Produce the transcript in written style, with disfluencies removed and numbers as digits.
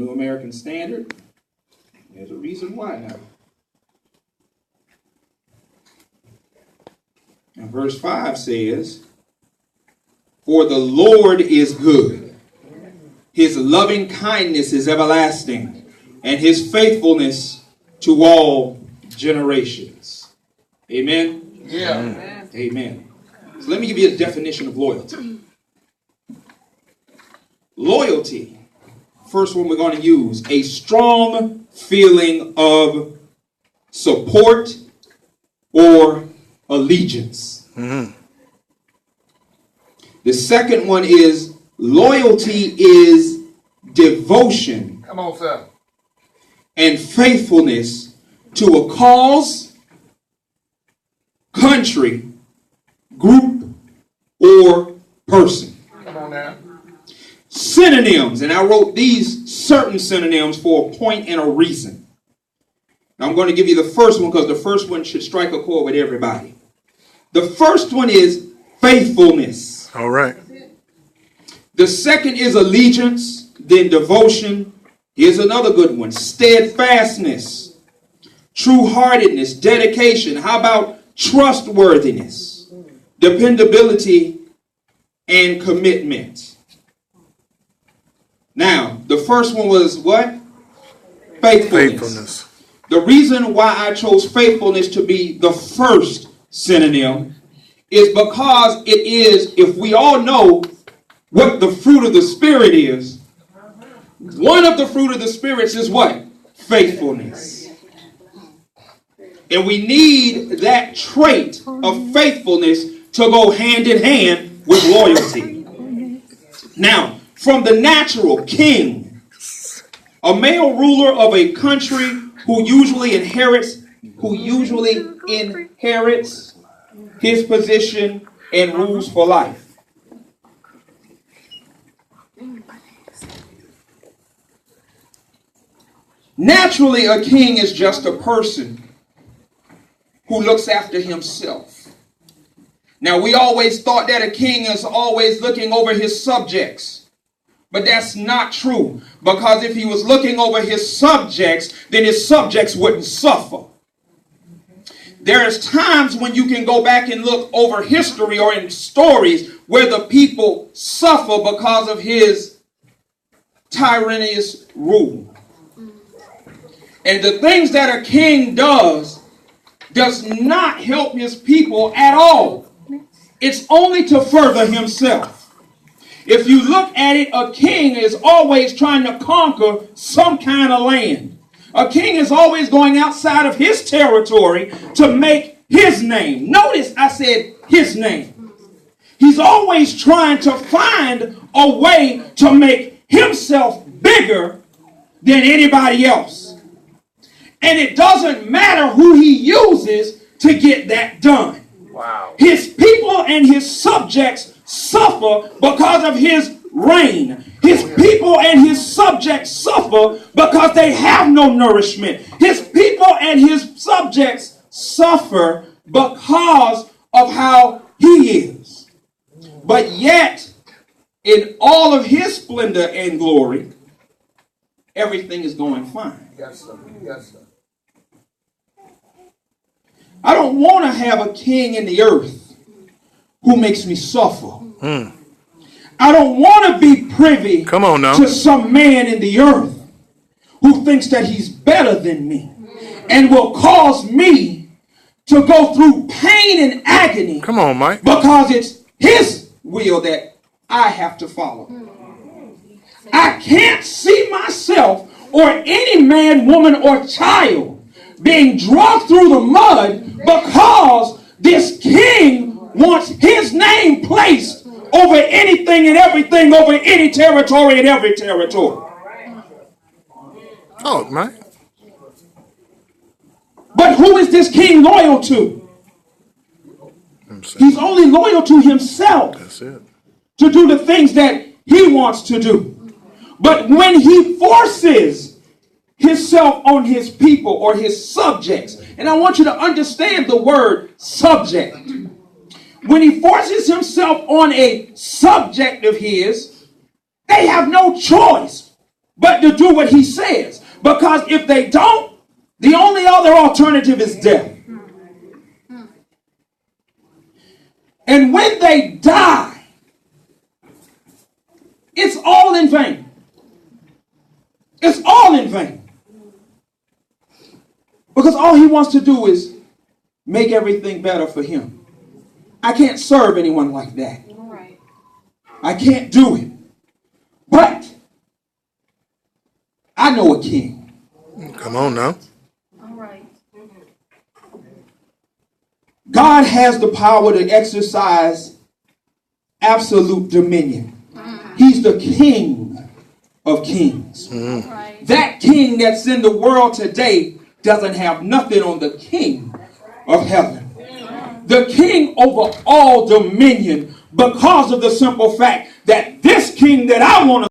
New American Standard. There's a reason why now. And verse 5 says, "For the Lord is good. His loving kindness is everlasting, and his faithfulness to all generations." Amen? Yeah. Amen. So let me give you a definition of loyalty. Loyalty, first one we're going to use, a strong feeling of support or allegiance. Mm-hmm. The second one is loyalty is devotion. Come on, sir. And faithfulness to a cause, country, group, or person. Come on now. Synonyms, and I wrote these certain synonyms for a point and a reason. Now I'm going to give you the first one because the first one should strike a chord with everybody. The first one is faithfulness. All right. The second is allegiance, then devotion. Here's another good one: steadfastness, true-heartedness, dedication. How about trustworthiness, dependability, and commitment? Now, the first one was what? Faithfulness. The reason why I chose faithfulness to be the first synonym is because it is, if we all know what the fruit of the Spirit is, one of the fruit of the spirits is what? Faithfulness. And we need that trait of faithfulness to go hand in hand with loyalty. Now, from the natural, king, a male ruler of a country who usually inherits his position and rules for life. Naturally, a king is just a person who looks after himself. Now, we always thought that a king is always looking over his subjects. But that's not true. Because if he was looking over his subjects, then his subjects wouldn't suffer. There's times when you can go back and look over history or in stories where the people suffer because of his tyrannous rule. And the things that a king does not help his people at all. It's only to further himself. If you look at it, a king is always trying to conquer some kind of land. A king is always going outside of his territory to make his name. Notice I said his name. He's always trying to find a way to make himself bigger than anybody else. And it doesn't matter who he uses to get that done. Wow. His people and his subjects suffer because of his reign. His people and his subjects suffer because they have no nourishment. His people and his subjects suffer because of how he is. But yet, in all of his splendor and glory, everything is going fine. Yes, sir. Yes, sir. I don't want to have a king in the earth who makes me suffer. I don't want to be privy to some man in the earth who thinks that he's better than me and will cause me to go through pain and agony. Come on, Mike. Because it's his will that I have to follow. I can't see myself or any man, woman, or child being dragged through the mud because this king wants his name placed over anything and everything, over any territory and every territory. Oh, man. But who is this king loyal to? He's only loyal to himself. That's it. To do the things that he wants to do. But when he forces himself on his people or his subjects, and I want you to understand the word subject. When he forces himself on a subject of his, they have no choice but to do what he says. Because if they don't, the only other alternative is death. And when they die, it's all in vain. It's all in vain. Because all he wants to do is make everything better for him. I can't serve anyone like that. I can't do it. But I know a king. Come on now. All right. God has the power to exercise absolute dominion. He's the King of kings. Right. That king that's in the world today doesn't have nothing on the King of heaven. The king over all dominion, because of the simple fact that this king that I want to